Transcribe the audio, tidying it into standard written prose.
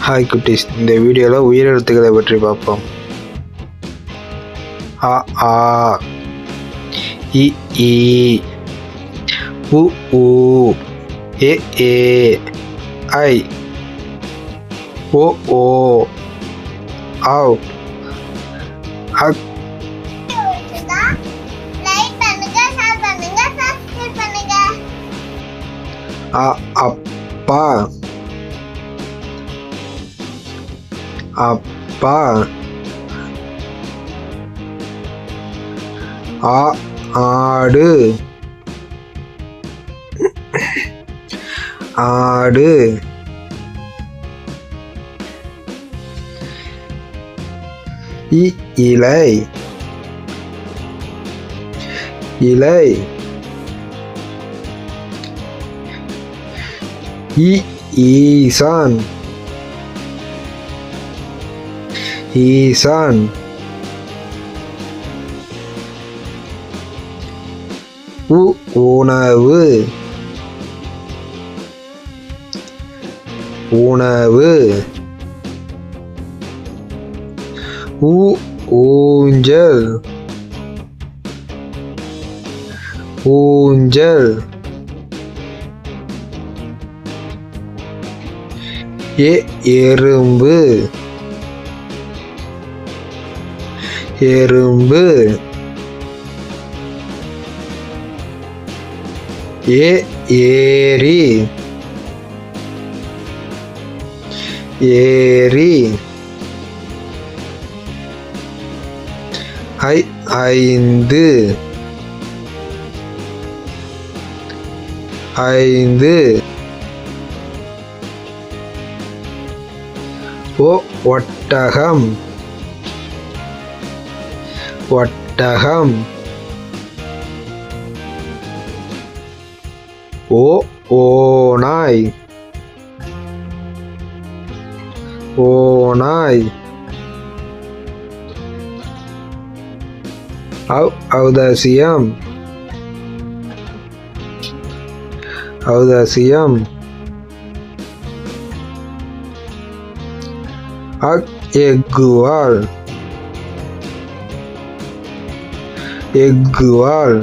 Hi குட்டீஸ், இந்த வீடியோவில் உயிரெழுத்துக்களை பற்றி பார்ப்போம். அ ஆ, இ ஈ, உ ஊ, ஏ ஏ, ஐ, ஓ ஓ, ஆவ், அக். அ அப்பா, அப்பா. ஆ ஆடு, ஆடு. இ இலை, இலை. இ ஈசான், ஈசான். உ உணவு, உணவு. ஊ ஊஞ்சல், ஊஞ்சல். ஏ எறும்பு, எறும்பு. ஏ ஏரி, ஏரி. ஐ ஐந்து, ஐந்து. ஓ ஒட்டகம், ஒட்டகம். ஓ ஓநாய், ஓநாய். அவ் ஔதாசியம், ஔதாசியம். அக் எக்குவால், எக்குவால்.